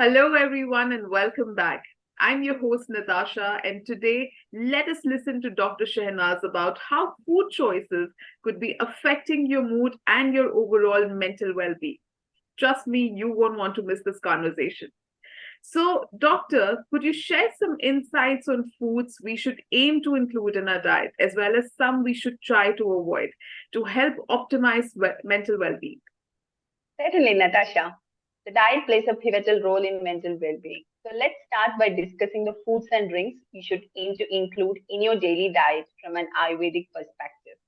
Hello, everyone, and welcome back. I'm your host, Natasha, and today let us listen to Dr. Shehnaz about how food choices could be affecting your mood and your overall mental well being. Trust me, you won't want to miss this conversation. So, Doctor, could you share some insights on foods we should aim to include in our diet, as well as some we should try to avoid to help optimize mental well being? Certainly, Natasha. The diet plays a pivotal role in mental well-being. So let's start by discussing the foods and drinks you should aim to include in your daily diet from an Ayurvedic perspective.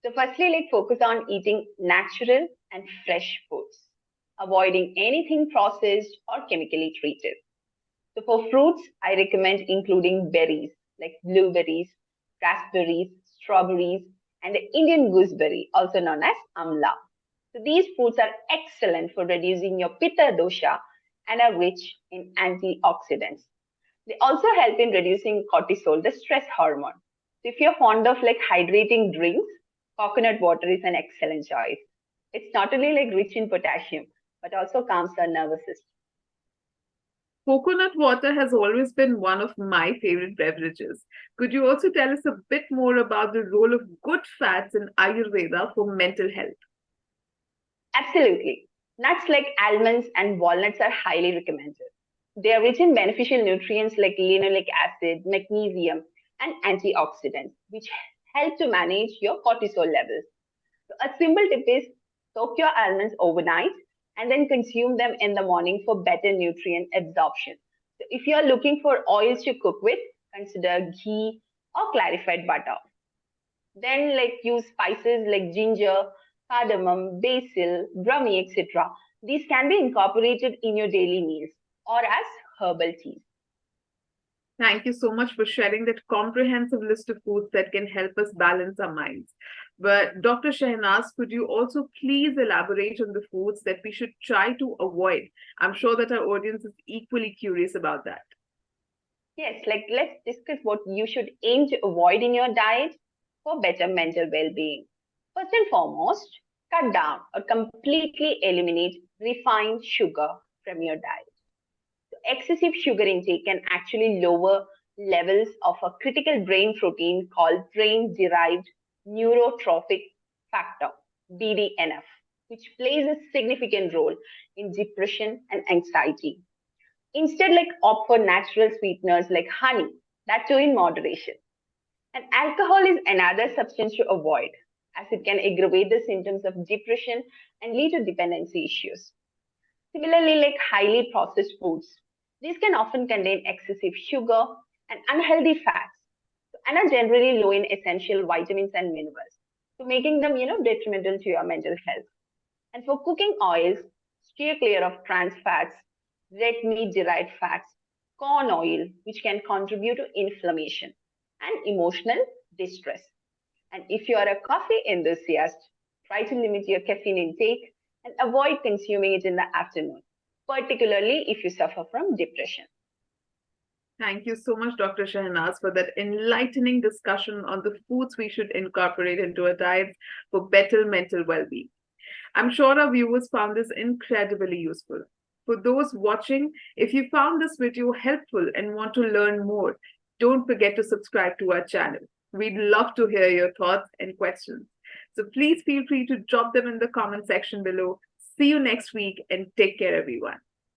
So firstly, focus on eating natural and fresh foods, avoiding anything processed or chemically treated. So for fruits, I recommend including berries like blueberries, raspberries, strawberries, and the Indian gooseberry, also known as amla. So these foods are excellent for reducing your pitta dosha and are rich in antioxidants. They also help in reducing cortisol, the stress hormone. So if you're fond of hydrating drinks, coconut water is an excellent choice. It's not only rich in potassium, but also calms our nervous system. Coconut water has always been one of my favorite beverages. Could you also tell us a bit more about the role of good fats in Ayurveda for mental health? Absolutely. Nuts like almonds and walnuts are highly recommended. They are rich in beneficial nutrients like linoleic acid, magnesium, and antioxidants, which help to manage your cortisol levels. So a simple tip is soak your almonds overnight and then consume them in the morning for better nutrient absorption. So if you are looking for oils to cook with, consider ghee or clarified butter. Then use spices like ginger, cardamom, basil, brahmi, etc. These can be incorporated in your daily meals or as herbal teas. Thank you so much for sharing that comprehensive list of foods that can help us balance our minds. But Dr. Shehnaz, could you also please elaborate on the foods that we should try to avoid? I'm sure that our audience is equally curious about that. Yes, let's discuss what you should aim to avoid in your diet for better mental well-being. First and foremost, cut down or completely eliminate refined sugar from your diet. So excessive sugar intake can actually lower levels of a critical brain protein called brain-derived neurotrophic factor, BDNF, which plays a significant role in depression and anxiety. Instead, opt for natural sweeteners like honey, that too in moderation. And alcohol is another substance to avoid, as it can aggravate the symptoms of depression and lead to dependency issues. Similarly, highly processed foods, these can often contain excessive sugar and unhealthy fats, and are generally low in essential vitamins and minerals, so making them, detrimental to your mental health. And for cooking oils, steer clear of trans fats, red meat derived fats, corn oil, which can contribute to inflammation and emotional distress. And if you are a coffee enthusiast, try to limit your caffeine intake and avoid consuming it in the afternoon, particularly if you suffer from depression. Thank you so much, Dr. Shehnaz, for that enlightening discussion on the foods we should incorporate into our diets for better mental well being. I'm sure our viewers found this incredibly useful. For those watching, if you found this video helpful and want to learn more, don't forget to subscribe to our channel. We'd love to hear your thoughts and questions. So please feel free to drop them in the comment section below. See you next week and take care, everyone.